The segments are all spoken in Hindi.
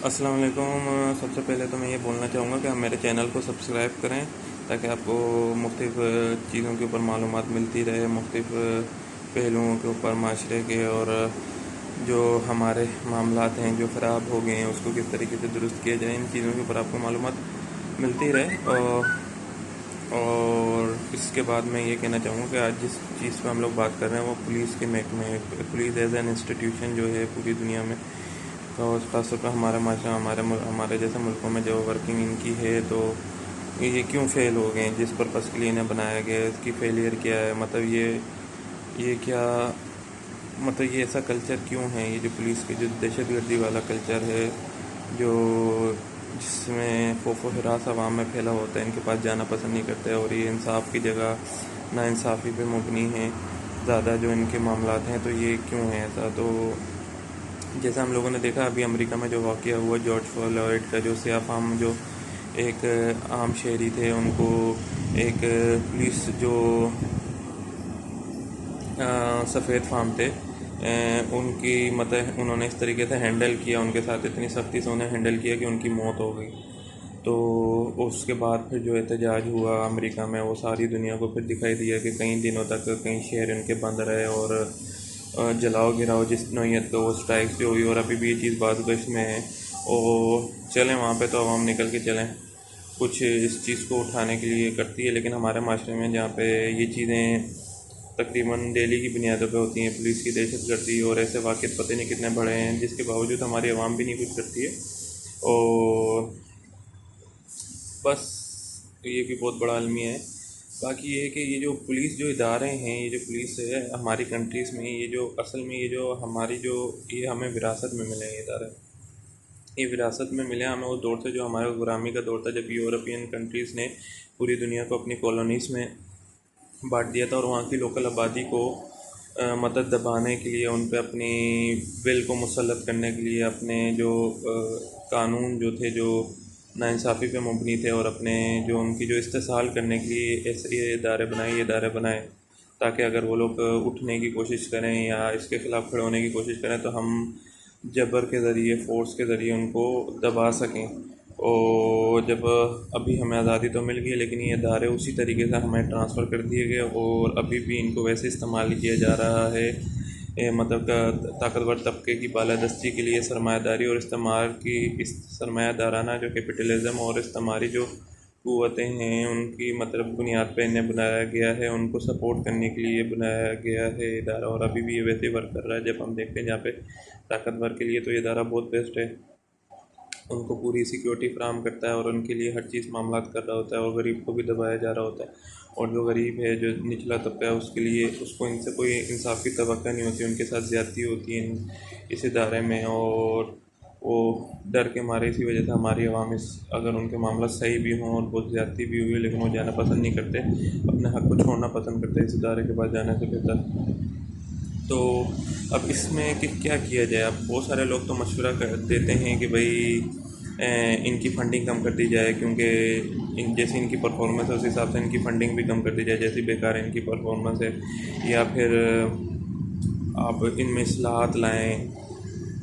अस्सलाम वालेकुम। सबसे पहले तो मैं ये बोलना चाहूँगा कि आप मेरे चैनल को सब्सक्राइब करें ताकि आपको मुख्तलिफ़ चीज़ों के ऊपर मालूमात मिलती रहे, मुख्तलिफ़ पहलुओं के ऊपर माशरे के, और जो हमारे मामलात हैं जो ख़राब हो गए हैं उसको किस तरीके से दुरुस्त किया जाए, इन चीज़ों के ऊपर आपको मालूमात मिलती रहे। और इसके बाद मैं ये कहना चाहूँगा कि आज जिस चीज़ पर हम लोग बात कर रहे हैं वो पुलिस के महकमे, पुलिस एज एन इंस्टीट्यूशन जो है पूरी दुनिया में, तो ख़ासतौर पर हमारा माशरा, हमारे जैसे मुल्कों में जो वर्किंग इनकी है, तो ये क्यों फ़ेल हो गए हैं, जिस पर्पज़ के लिए इन्हें बनाया गया है इसकी फेलियर क्या है, मतलब ये क्या, मतलब ये ऐसा कल्चर क्यों है, ये जो पुलिस की जो दहशतगर्दी वाला कल्चर है, जो जिसमें खौफ व हरास आवाम में फैला होता है, इनके पास जाना पसंद नहीं करते, और ये इंसाफ की जगह नाइंसाफ़ी पे मुबनी हैं ज़्यादा जो इनके मामलात हैं। तो ये क्यों है ऐसा? तो जैसा हम लोगों ने देखा अभी अमेरिका में जो वाक़या हुआ जॉर्ज फ्लॉयड का, जो सियाह फाम, जो एक आम शहरी थे, उनको एक पुलिस जो सफ़ेद फाम थे, उनकी मतलब उन्होंने इस तरीके से हैंडल किया, उनके साथ इतनी सख्ती से उन्हें हैंडल किया कि उनकी मौत हो गई। तो उसके बाद फिर जो एहतजाज हुआ अमेरिका में, वो सारी दुनिया को फिर दिखाई दिया कि कई दिनों तक कई शहर इनके बंद रहे, और जलाओ गिराओ जिस नौयत का वो स्ट्राइक्स भी हुई, और अभी भी ये चीज़ बाज़गश में है। और चलें वहाँ पे तो आवाम निकल के चलें, कुछ इस चीज़ को उठाने के लिए करती है, लेकिन हमारे माशरे में जहाँ पे ये चीज़ें तकरीबन डेली की बुनियादों पे होती हैं, पुलिस की दहशतगर्दी और ऐसे वाक़यात पता नहीं कितने बड़े हैं, जिसके बावजूद हमारी आवाम भी नहीं कुछ करती है। और बस ये भी बहुत बड़ा अलमिया है। बाकी ये है कि ये जो पुलिस जो इदारे हैं, ये जो पुलिस है हमारी कंट्रीज़ में, ये जो असल में ये जो हमारी जो ये हमें विरासत में मिले हैं ये इदारे, ये विरासत में मिले हमें उस दौर से जो हमारा गुलामी का दौर था, जब यूरोपियन कंट्रीज़ ने पूरी दुनिया को अपनी कॉलोनीज़ में बांट दिया था, और वहाँ की लोकल आबादी को मदद दबाने के लिए, उन पे अपनी विल को मुसल्लत करने के लिए, अपने जो कानून जो थे जो नाइंसाफ़ी पे मुबनी थे, और अपने जो उनकी जो इस्तेसाल करने के लिए ऐसे ये इदारे बनाए, ताकि अगर वो लोग उठने की कोशिश करें या इसके ख़िलाफ़ खड़े होने की कोशिश करें तो हम जबर के ज़रिए, फ़ोर्स के ज़रिए उनको दबा सकें। और जब अभी हमें आज़ादी तो मिल गई, लेकिन ये इदारे उसी तरीके से हमें ट्रांसफ़र कर दिए गए, और अभी भी इनको वैसे इस्तेमाल किया जा रहा है, मतलब ताकतवर तबके की बालादस्ती के लिए सरमायादारी और इस्तेमार की इस सरमायादाराना जो कैपिटलिज़्म और इस्तेमारी जो क़ुव्वतें हैं उनकी मतलब बुनियाद पे इन्हें बनाया गया है, उनको सपोर्ट करने के लिए बनाया गया है इदारा, और अभी भी ये वैसे ही वर्क कर रहा है। जब हम देखते हैं जहाँ पे ताकतवर के लिए तो ये इदारा बहुत बेस्ट है, उनको पूरी सिक्योरिटी फ्राहम करता है और उनके लिए हर चीज़ मामलात कर रहा होता है, और गरीब को भी दबाया जा रहा होता है। और जो गरीब है, जो निचला तबका है, उसके लिए उसको इनसे कोई इंसाफ की तवक्को नहीं होती, उनके साथ ज़्यादती होती है इस इदारे में। और वो डर के मारे, इसी वजह से हमारी आवाम इस अगर उनके मामला सही भी हों और बहुत ज़्यादती भी हुई है, लेकिन वो जाना पसंद नहीं करते, अपने हक़ को छोड़ना पसंद करते इस इदारे के पास जाने से बेहतर। तो अब इसमें कि क्या किया जाए? अब बहुत सारे लोग तो मशवरा कर देते हैं कि भाई इनकी फ़ंडिंग कम कर दी जाए, क्योंकि जैसी इनकी परफॉर्मेंस है उस हिसाब से इनकी फ़ंडिंग भी कम कर दी जाए, जैसी बेकार इनकी परफॉर्मेंस है। या फिर आप इनमें इस्लाहात लाएँ,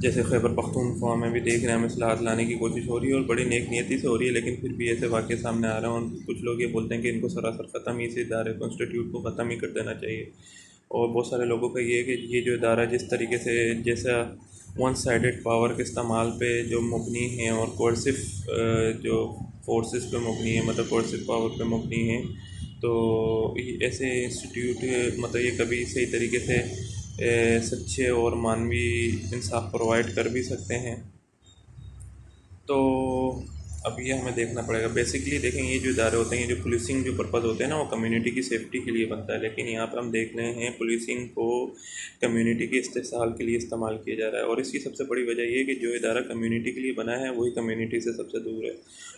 जैसे खैबर पख्तूनख्वा में भी देख रहे हैं हम इस्लाहात लाने की कोशिश हो रही है, और बड़ी नेक नीयती से हो रही है, लेकिन फिर भी ऐसे वाक़ये सामने आ रहे हैं, और कुछ लोग ये बोलते हैं कि इनको सरासर ख़त्म ही, इस इदारे को, इंस्टीट्यूट को ख़त्म ही कर देना चाहिए। और बहुत सारे लोगों का ये है कि ये जो इदारा जिस तरीके से, जैसा वन साइडेड पावर के इस्तेमाल पे जो मुबनी है, और कोर्सिव जो फोर्सेस पे मुबनी है, मतलब कोर्सिव पावर पे मुबनी है, तो ऐसे इंस्टीट्यूट मतलब ये कभी सही तरीके से सच्चे और मानवीय इंसाफ प्रोवाइड कर भी सकते हैं। तो अब ये हमें देखना पड़ेगा। बेसिकली देखें, ये जो इदारे होते हैं, ये जो पुलिसिंग जो पर्पज़ होते हैं ना, वो कम्युनिटी की सेफ्टी के लिए बनता है, लेकिन यहाँ पर हम देख रहे हैं पुलिसिंग को कम्युनिटी के इस्तेहसाल के लिए इस्तेमाल किया जा रहा है। और इसकी सबसे बड़ी वजह ये है कि जो इदारा कम्युनिटी के लिए बना है वही कम्युनिटी से सबसे दूर है,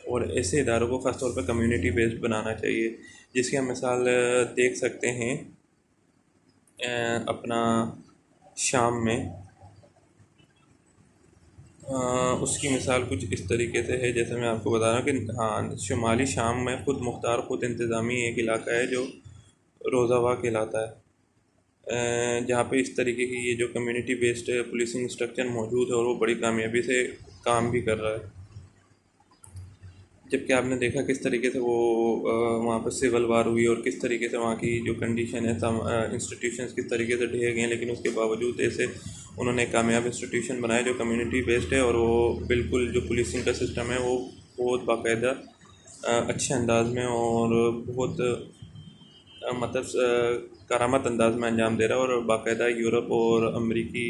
और ऐसे इदारों को ख़ास तौर पर कम्युनिटी बेस्ड बनाना चाहिए, जिसकी हम मिसाल देख सकते हैं अपना शाम में। उसकी मिसाल कुछ इस तरीके से है, जैसे मैं आपको बता रहा हूँ कि हाँ, शुमाली शाम में खुद मुख्तार खुद इंतज़ामी एक इलाका है जो रोज़ावा कहलाता है, जहाँ पे इस तरीके की ये जो कम्युनिटी बेस्ड पुलिसिंग स्ट्रक्चर मौजूद है, और वो बड़ी कामयाबी से काम भी कर रहा है। जबकि आपने देखा किस तरीके से वो वहाँ पर सिविल वार हुई और किस तरीके से वहाँ की जो कंडीशन है, सब इंस्टीट्यूशंस किस तरीके से ढह गए हैं, लेकिन उसके बावजूद ऐसे उन्होंने कामयाब इंस्टीट्यूशन बनाए जो कम्युनिटी बेस्ड है। और वो बिल्कुल जो पुलिसिंग का सिस्टम है वो बहुत बाकायदा अच्छे अंदाज में और बहुत करामत अंदाज में अंजाम दे रहा है। और बाकायदा यूरोप और अमरीकी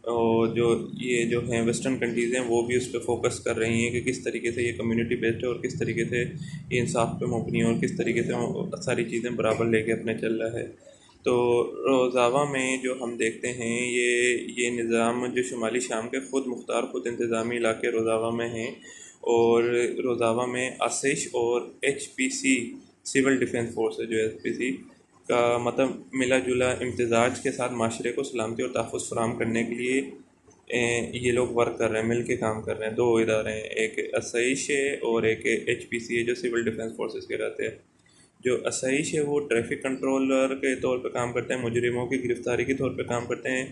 और जो ये जो हैं वेस्टर्न कंट्रीज़ हैं वो भी उस पर फोकस कर रही हैं कि किस तरीके से ये कम्युनिटी बेस्ड है और किस तरीके से ये इंसाफ पे मबनी है और किस तरीके से वो सारी चीज़ें बराबर लेके अपने चल रहा है। तो रोज़ावा में जो हम देखते हैं ये निज़ाम जो शुमाली शाम के ख़ुद मुख्तार ख़ुद इंतज़ामी इलाके रोज़ावा में हैं। और रोज़ावा में आसिश और HPC सिविल डिफेंस फोर्स है, जो HPC का मतलब मिला जुला इम्तजाज के साथ माशरे को सलामती और तहफ़्फ़ुज़ फराहम करने के लिए ये लोग वर्क कर रहे हैं, मिल के काम कर रहे हैं। दो इदारे हैं, एक आसाइश है और एक HPC है जो सिविल डिफेंस फोर्सेस के रहते हैं। जो आसाइश है वो ट्रैफिक कंट्रोलर के तौर पर काम करते हैं, मुजरिमों की गिरफ़्तारी के तौर पर काम करते हैं,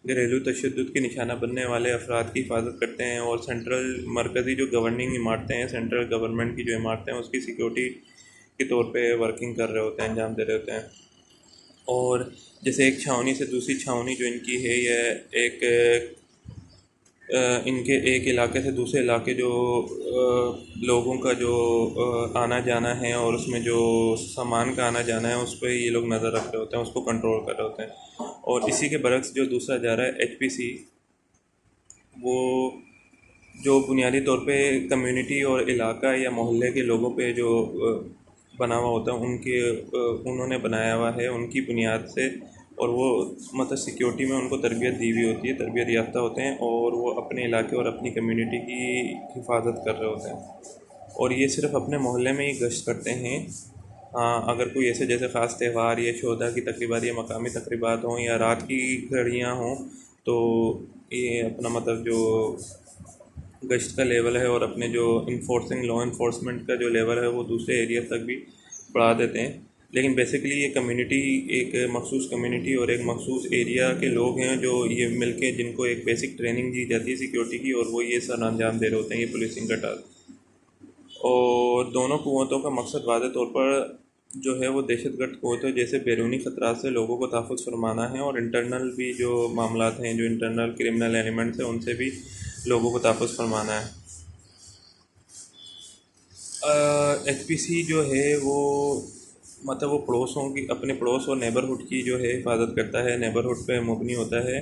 घरेलू तशद्दुद के निशाना बनने वाले अफराद की हिफाजत करते हैं और सेंट्रल मरकज़ी जो गवर्निंग इमारतें हैं, सेंट्रल गवर्नमेंट की जो इमारतें हैं उसकी सिक्योरिटी के तौर पे वर्किंग कर रहे होते हैं, अंजाम दे रहे होते हैं। और जैसे एक छावनी से दूसरी छावनी जो इनकी है, यह एक इनके एक इलाके से दूसरे इलाके जो लोगों का जो आना जाना है और उसमें जो सामान का आना जाना है उस पर ये लोग नज़र रख रहे होते हैं, उसको कंट्रोल कर रहे होते हैं। और इसी के बरक्स जो दूसरा जा रहा है HPC, वो जो बुनियादी तौर पे कम्युनिटी और इलाका या मोहल्ले के लोगों पे जो बना हुआ होता है उन्होंने बनाया हुआ है उनकी बुनियाद से। और वो मतलब सिक्योरिटी में उनको तरबियत दी हुई होती है, तरबियत याफ्ता होते हैं और वो अपने इलाके और अपनी कम्युनिटी की हिफाजत कर रहे होते हैं। और ये सिर्फ़ अपने मोहल्ले में ही गश्त करते हैं। हाँ, अगर कोई ऐसे जैसे ख़ास त्यौहार या शोदा की तकरीबात या मकामी तकरीबात हों या रात की घड़ियाँ हों, तो ये अपना मतलब जो गश्त का लेवल है और अपने जो लॉ इन्फोर्समेंट का जो लेवल है वो दूसरे एरिया तक भी बढ़ा देते हैं। लेकिन बेसिकली ये कम्युनिटी एक मखसूस कम्युनिटी और एक मखसूस एरिया के लोग हैं जो ये मिलके जिनको एक बेसिक ट्रेनिंग दी जाती है सिक्योरिटी की, और वो ये सर अंजाम दे रहे होते हैं, ये पुलिसिंग का टास्क। और दोनों कुव्वतों का मकसद वाज़े तौर पर जो है वो दहशतगर्द क़ुव्वत है, जैसे बैरूनी ख़तरात से लोगों को तहफ़्फ़ुज़ फरमाना है, और इंटरनल भी जो मामलात हैं, जो इंटरनल क्रिमिनल एलिमेंट्स हैं उनसे भी लोगों को तहफ़्फ़ुज़ फरमाना है। HPC जो है वो मतलब वो पड़ोसों की अपने पड़ोस और नेबरहुड की जो है हिफाजत करता है, नेबरहुड पे मुबनी होता है।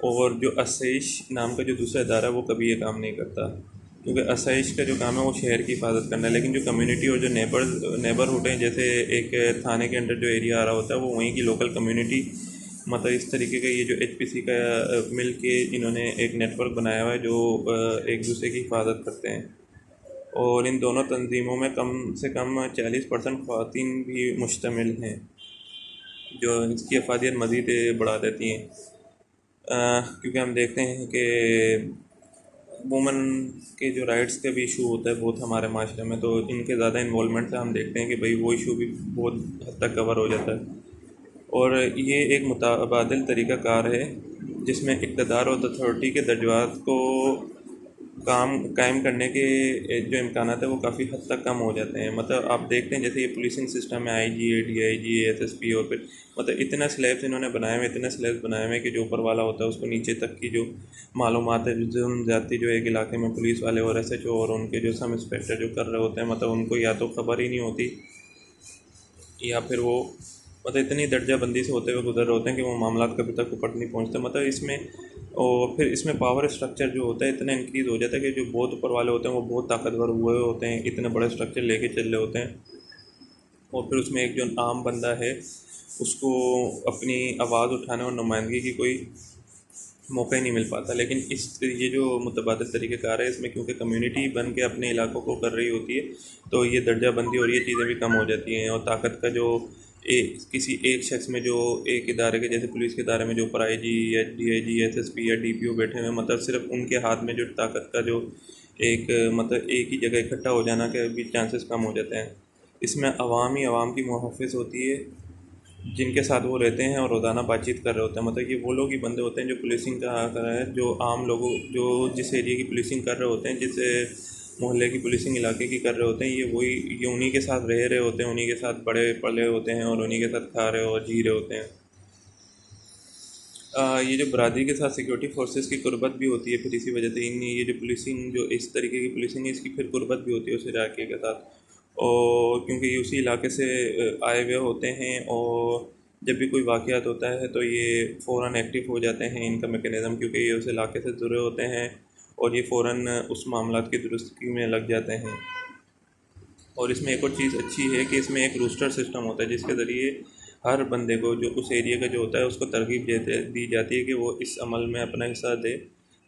और जो आसाइश नाम का जो दूसरा इदारा है वो कभी ये काम नहीं करता, क्योंकि आसाइश का जो काम है वो शहर की हिफाजत करना है। लेकिन जो कम्युनिटी और जो नेबरहुड हैं, जैसे एक थाने के अंडर जो एरिया आ रहा होता है वो वहीं की लोकल कम्युनिटी, मतलब इस तरीके का ये जो HPC का मिल के इन्होंने एक नेटवर्क बनाया हुआ है जो एक दूसरे की हिफाजत करते हैं। और इन दोनों तंजीमों में कम से कम 40% ख़वातीन भी मुश्तमिल हैं, जो इसकी अफादियत मज़ीद बढ़ा देती हैं। क्योंकि हम देखते हैं कि वुमन के जो राइट्स का भी इशू होता है बहुत हमारे माशरे में, तो इनके ज़्यादा इन्वॉल्वमेंट से हम देखते हैं कि भाई वो इशू भी बहुत हद तक कवर हो जाता है। और ये एक मुतबादिल तरीक़ा कार है जिसमें इक़्तिदार और अथॉरिटी के दर्जात को कायम करने के जो इम्कानात है वो काफ़ी हद तक कम हो जाते हैं। मतलब आप देखते हैं जैसे ये पुलिसिंग सिस्टम है, IG, DIG, SSP, और फिर मतलब इतना स्लैब्स इन्होंने बनाए हुए, इतने स्लैब्स बनाए हुए कि जो ऊपर वाला होता है उसको नीचे तक की जो मालूमात है जो जाती जो एक इलाके में पुलिस वाले और SHO और उनके जो सब इंस्पेक्टर जो कर रहे होते हैं, मतलब उनको या तो ख़बर ही नहीं होती या फिर वो मतलब इतनी दर्जाबंदी से होते हुए गुजर रहे होते हैं कि वो मामलात कभी तक ऊपर नहीं पहुँचते। मतलब इसमें और फिर इसमें पावर स्ट्रक्चर जो होता है इतना इंक्रीज़ हो जाता है कि जो बहुत ऊपर वाले होते हैं वो बहुत ताकतवर हुए होते हैं, इतने बड़े स्ट्रक्चर लेके चल रहे होते हैं। और फिर उसमें एक जो आम बंदा है उसको अपनी आवाज़ उठाने और नुमाइंदगी की कोई मौका ही नहीं मिल पाता। लेकिन ये जो मुतबादिल तरीक़ेकार है इसमें क्योंकि कम्युनिटी बन के अपने इलाकों को कर रही होती है, तो ये दर्जाबंदी और ये चीज़ें भी कम हो जाती हैं। और ताकत का जो किसी एक शख्स में जो एक इदारे के जैसे पुलिस के इदारे में जो ऊपर IG या DIG, SSP या DPO बैठे हुए, मतलब सिर्फ उनके हाथ में जो ताकत का जो एक मतलब एक ही जगह इकट्ठा हो जाना के भी चांसेस कम हो जाते हैं। इसमें अवाम ही अवाम की मुहाफ़िज़ होती है जिनके साथ वो रहते हैं और रोज़ाना बातचीत कर रहे होते हैं। मतलब ये वो लोग ही बंदे होते हैं जो पुलिसिंग का कर रहे हैं, जो आम लोगों जो जिस एरिया की पुलिसिंग कर रहे होते हैं, जिस मोहल्ले की पुलिसिंग इलाके की कर रहे होते हैं, ये उन्हीं के साथ रह रहे होते हैं, उन्हीं के साथ बड़े पले होते हैं और उन्हीं के साथ खा रहे और जी रहे होते हैं। ये जो बरादरी के साथ सिक्योरिटी फोर्सेस की कुर्बत भी होती है, फिर इसी वजह से इन ये जो पुलिसिंग जो इस तरीके की पुलिसिंग है, इसकी फिर कुर्बत भी होती है उस इलाके के साथ। और क्योंकि ये उसी इलाके से आए हुए होते हैं, और जब भी कोई वाक़यात होता है तो ये फ़ौरन एक्टिव हो जाते हैं इनका मैकेनिज़्म, क्योंकि ये उस इलाके से जुड़े होते हैं और ये फ़ौरन उस मामलात की दुरुस्ती में लग जाते हैं। और इसमें एक और चीज़ अच्छी है कि इसमें एक रूस्टर सिस्टम होता है, जिसके ज़रिए हर बंदे को जो उस एरिया का जो होता है उसको तरगीब दी जाती है कि वो इस अमल में अपना हिस्सा दे।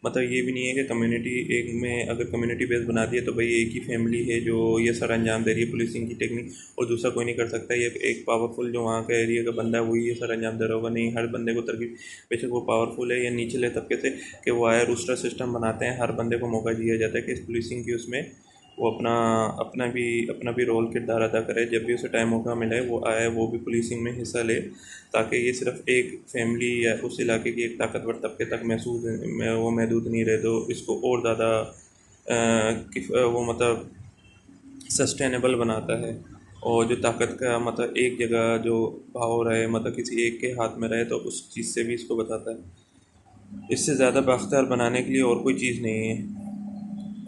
मतलब ये भी नहीं है कि कम्युनिटी एक में अगर कम्युनिटी बेस बना दिए तो भाई एक ही फैमिली है जो ये सर अंजाम दे रही है पुलिसिंग की टेक्निक, और दूसरा कोई नहीं कर सकता। ये एक पावरफुल जो वहाँ का एरिया का बंदा है वही ये सर अंजाम दे रहा होगा, नहीं, हर बंदे को तरगीब, बेशक वो पावरफुल है या निचले तबके से, कि वो आए रूस्टर सिस्टम बनाते हैं, हर बंदे को मौका दिया जाता है कि इस पुलिसिंग की उसमें वो अपना भी रोल किरदार अदा करे। जब भी उसे टाइम मौका मिले वो आए, वो भी पुलिसिंग में हिस्सा ले, ताकि ये सिर्फ एक फैमिली या उस इलाके की एक ताकतवर तबके तक वो महदूद नहीं रहे। तो इसको और ज़्यादा वो मतलब सस्टेनेबल बनाता है। और जो ताकत का मतलब एक जगह जो भाव रहे, मतलब किसी एक के हाथ में रहे, तो उस चीज़ से भी इसको बताता है। इससे ज़्यादा बाख्तर बनाने के लिए और कोई चीज़ नहीं है।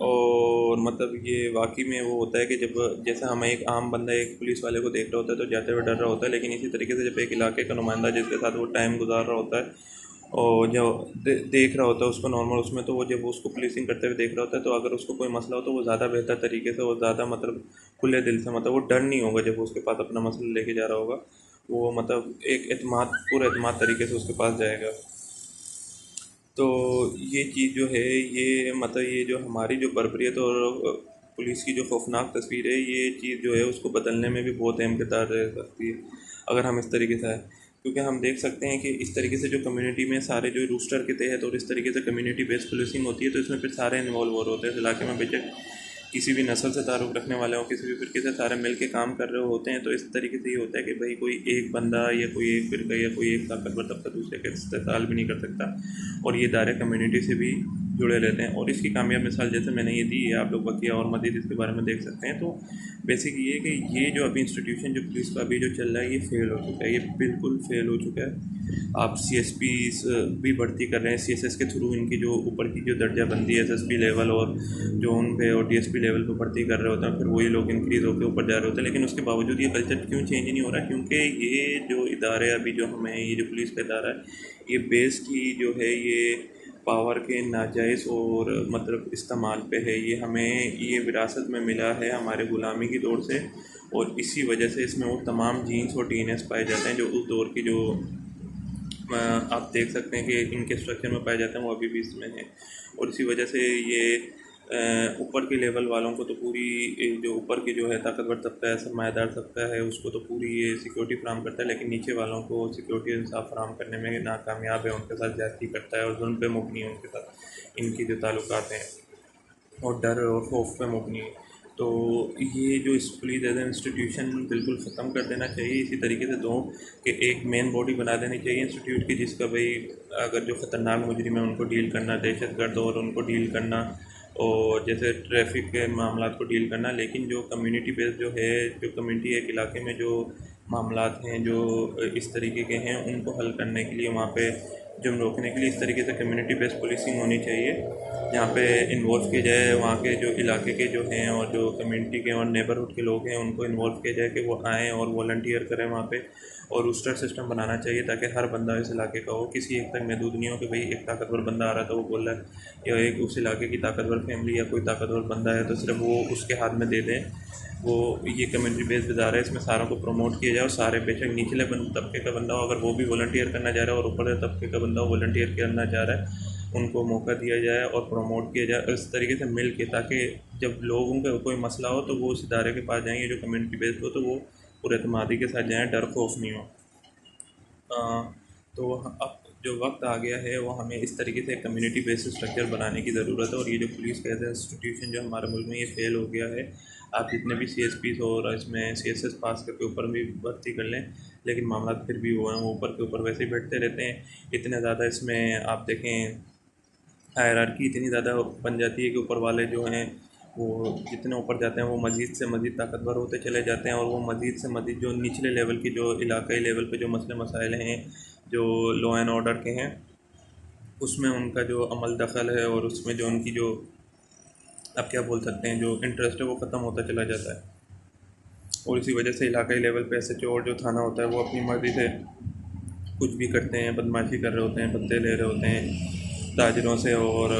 और मतलब ये वाकई में वो होता है कि जब जैसा हम एक आम बंदा एक पुलिस वाले को देख रहा होता है तो जाते हुए डर रहा होता है, लेकिन इसी तरीके से जब एक इलाके का नुमाइंदा जिसके साथ वो टाइम गुजार रहा होता है और जो देख रहा होता है उसको नॉर्मल उसमें, तो वो जब वो उसको पुलिसिंग करते हुए देख रहा होता है, तो अगर उसको कोई मसला हो तो वो ज़्यादा बेहतर तरीके से और ज़्यादा मतलब खुले दिल से, मतलब वो डर नहीं होगा जब वो उसके पास अपना मसला लेके जा रहा होगा। वो मतलब एक एतमाद पूरे एतमाद तरीके से उसके पास जाएगा। तो ये चीज़ जो है, ये मतलब ये जो हमारी जो बर्बरियत और पुलिस की जो खौफनाक तस्वीर है, ये चीज़ जो है उसको बदलने में भी बहुत अहम किरदार रह सकती है अगर हम इस तरीके से आए। क्योंकि हम देख सकते हैं कि इस तरीके से जो कम्युनिटी में सारे जो रूस्टर के तहत और इस तरीके से कम्युनिटी बेस्ड पुलिसिंग होती है, तो इसमें फिर सारे इन्वॉल्व हो रहे होते हैं इस इलाके में, बेशक किसी भी नस्ल से ताल्लुक़ रखने वाले हों, किसी भी फ़िरके से, सारे मिल के काम कर रहे होते हैं। तो इस तरीके से ये होता है कि भाई कोई एक बंदा या कोई एक फ़िरका या कोई एक ताकतवर तबका दूसरे का इस्तेसाल भी नहीं कर सकता, और ये दायरे कम्युनिटी से भी जुड़े रहते हैं। और इसकी कामयाब मिसाल जैसे मैंने ये दी है, आप लोग बकिया और मज़ीद इसके बारे में देख सकते हैं। तो बेसिक ये है कि ये जो अभी इंस्टीट्यूशन जो पुलिस का अभी जो चल रहा है, ये फ़ेल हो चुका है, ये बिल्कुल फ़ेल हो चुका है। आप सीएसपीज़ भी भर्ती कर रहे हैं, सीएसएस के थ्रू इनकी जो ऊपर की जो दर्जाबंदी है एसएसपी लेवल और जोन पे और डीएसपी लेवल पे भर्ती कर रहे होते हैं, फिर वही लोग इंक्रीज़ होकर ऊपर जा रहे होते हैं। लेकिन उसके बावजूद ये कल्चर क्यों चेंज नहीं हो रहा है? क्योंकि ये जो इदारे अभी जो हमें, ये जो पुलिस का इदारा है, ये बेस्ड ही जो है ये पावर के नाजायज़ और मतलब इस्तेमाल पे है। ये हमें ये विरासत में मिला है हमारे ग़ुलामी की दौर से, और इसी वजह से इसमें वो तमाम जीन्स और डीएनएस पाए जाते हैं जो उस दौर की जो आप देख सकते हैं कि इनके स्ट्रक्चर में पाए जाते हैं, वो अभी भी इसमें हैं। और इसी वजह से ये ऊपर के लेवल वालों को तो पूरी जो ऊपर की जो है ताकतवर तबका है, सरमायादार तबका है, उसको तो पूरी ये सिक्योरिटी फराहम करता है, लेकिन नीचे वालों को सिक्योरिटी इंसाफ फराहम करने में नाकामयाब है, उनके साथ ज़्यादती करता है और जुल्म पे मुबनी है उनके साथ इनकी जो ताल्लुकात हैं, और डर और खौफ पे मुबनी है। तो ये जो इस पुलिस एज इंस्टीट्यूशन बिल्कुल ख़त्म कर देना चाहिए। इसी तरीके से दो कि एक मेन बॉडी बना देनी चाहिए इंस्टीट्यूट की, जिसका भाई अगर जो ख़तरनाक मुजरिम है उनको डील करना, दहशतगर्द और उनको डील करना, और जैसे ट्रैफिक के मामलात को डील करना। लेकिन जो कम्युनिटी बेस्ड जो है, जो कम्युनिटी एक इलाके में जो मामलात हैं जो इस तरीके के हैं, उनको हल करने के लिए वहाँ पे जुर्म रोकने के लिए इस तरीके से कम्युनिटी बेस्ड पुलिसिंग होनी चाहिए, जहाँ पे इन्वॉल्व किया जाए वहाँ के जो इलाके के जो हैं और जो कम्युनिटी के और नेबरहुड के लोग हैं, उनको इन्वॉल्व किया जाए कि वो आएँ और वॉलंटियर करें वहाँ पे। और रूस्टर सिस्टम बनाना चाहिए ताकि हर बंदा इस इलाके का हो, किसी एक तक महदूद नहीं हो कि भाई एक ताकतवर बंदा आ रहा था वो बोल रहा है, या एक उस इलाके की ताकतवर फैमिली या कोई ताकतवर बंदा है तो सिर्फ वो उसके हाथ में दे दें। वो ये कम्युनिटी बेस्ड इदारा है, इसमें सारों को प्रमोट किया जाए, और सारे बेशक निचले तबके का बंदा हो अगर वो भी वॉलंटियर करना चाह रहा है, और ऊपर तबके का बंदा हो वॉलंटियर करना चाह रहा है, उनको मौका दिया जाए और प्रमोट किया जाए इस तरीके से मिल के, ताकि जब लोगों का कोई मसला हो तो वो उस इदारे के पास जाएंगे जो कम्युनिटी बेस्ड हो, तो वो पूरे एतमादी के साथ जाएँ, डर खौफ नहीं हो। तो अब जो वक्त आ गया है वो हमें इस तरीके से कम्युनिटी बेस्ड स्ट्रक्चर बनाने की ज़रूरत है। और ये जो पुलिस का एज इंस्टीट्यूशन जो हमारे मुल्क में ये फेल हो गया है। आप जितने भी CSPs और इसमें CSS पास करके ऊपर भी भर्ती कर लें, लेकिन मामला फिर भी वो हैं, वो ऊपर के ऊपर वैसे ही बैठते रहते हैं। इतने ज़्यादा इसमें आप देखें हायरार्की इतनी ज़्यादा बन जाती है कि ऊपर वाले जो हैं वो जितने ऊपर जाते हैं वो मज़ीद से मज़ीद ताकतवर होते चले जाते हैं, और वो मज़ीद से मज़ीद जो निचले लेवल की जो इलाकाई लेवल पे जो मसले मसाइल हैं जो लॉ एंड ऑर्डर के हैं उसमें उनका जो अमल दखल है और उसमें जो उनकी जो आप क्या बोल सकते हैं जो इंटरेस्ट है वो ख़त्म होता चला जाता है। और इसी वजह से इलाकाई लेवल पे SHO और जो थाना होता है वो अपनी मर्ज़ी से कुछ भी करते हैं, बदमाशी कर रहे होते हैं, बदले ले रहे होते हैं ताजिरों से, और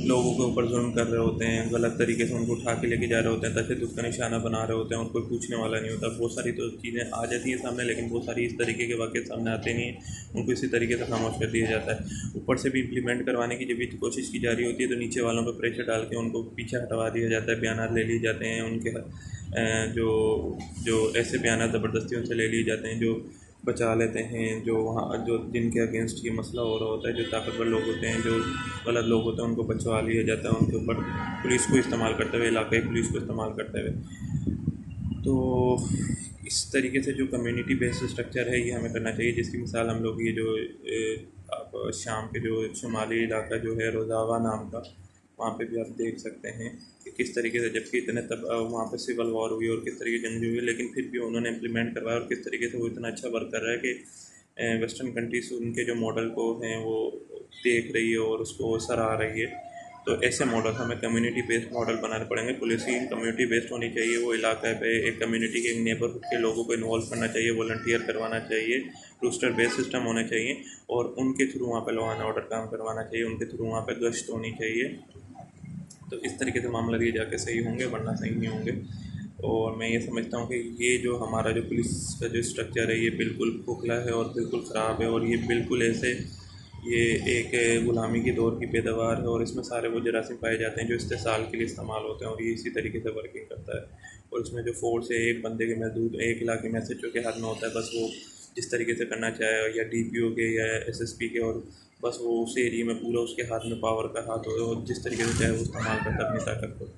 लोगों के ऊपर जुल्म कर रहे होते हैं, गलत तरीके से उनको उठा के लेके जा रहे होते हैं, तशद्दुद का निशाना बना रहे होते हैं, और कोई पूछने वाला नहीं होता। बहुत सारी तो चीज़ें आ जाती हैं सामने, लेकिन बहुत सारी इस तरीके के वाक़े सामने आते नहीं हैं, उनको इसी तरीके से खामोश कर दिया जाता है। ऊपर से भी इम्प्लीमेंट करवाने की जब भी कोशिश की जा रही होती है तो नीचे वालों पर प्रेशर डाल के उनको पीछे हटवा दिया जाता है, बयान ले लिए जाते हैं उनके जो जो ऐसे बयान ज़बरदस्ती उनसे ले लिए जाते हैं जो बचा लेते हैं, जो वहाँ जो जिनके अगेंस्ट ये मसला हो रहा होता है, जो ताकतवर लोग होते हैं, जो गलत लोग होते हैं, उनको बचवा लिया जाता है उनके ऊपर पुलिस को इस्तेमाल करते हुए, इलाकाई पुलिस को इस्तेमाल करते हुए। तो इस तरीके से जो कम्युनिटी बेस्ड स्ट्रक्चर है ये हमें करना चाहिए, जिसकी मिसाल हम लोग ये जो आप शाम के जो शुमाली इलाका जो है रोज़ावा नाम का, वहाँ पे भी आप देख सकते हैं कि किस तरीके से जबकि इतने तब वहाँ पे सिविल वॉर हुई और किस तरीके की जंग हुई, लेकिन फिर भी उन्होंने इम्प्लीमेंट करवाया और किस तरीके से वो इतना अच्छा वर्क कर रहा है कि वेस्टर्न कंट्रीज उनके जो मॉडल को हैं वो देख रही है और उसको सराह रही है। तो ऐसे मॉडल हमें कम्युनिटी बेस्ड मॉडल बनाने पड़ेंगे। पुलिसिंग कम्युनिटी बेस्ड होनी चाहिए, वो इलाके पे एक कम्युनिटी के नेबरहुड के लोगों को इन्वॉल्व करना चाहिए, वॉलंटियर करवाना चाहिए, रूस्टर बेस्ड सिस्टम होने चाहिए, और उनके थ्रू वहाँ पे लॉ एंड ऑर्डर काम करवाना चाहिए, उनके थ्रू वहाँ पे गश्त होनी चाहिए। तो इस तरीके से मामला लिए जाके सही होंगे, वरना सही नहीं होंगे। और मैं ये समझता हूँ कि ये जो हमारा जो पुलिस का जो स्ट्रक्चर है ये बिल्कुल खोखला है और बिल्कुल ख़राब है, और ये बिल्कुल ऐसे ये एक ग़ुलामी के दौर की पैदावार है, और इसमें सारे वो जरासीम पाए जाते हैं जो इस्तेसाल के लिए इस्तेमाल होते हैं, और ये इसी तरीके से वर्किंग करता है। और इसमें जो फोर्स है एक बंदे के महदूद एक इलाके में SHO के हाथ में होता है, बस वो जिस तरीके से करना चाहे, या DPO के या SSP के, और बस वो उस एरिया में पूरा उसके हाथ में पावर का हाथ हो, और जिस तरीके से चाहे वो इस्तेमाल करता है अपनी ताकत को।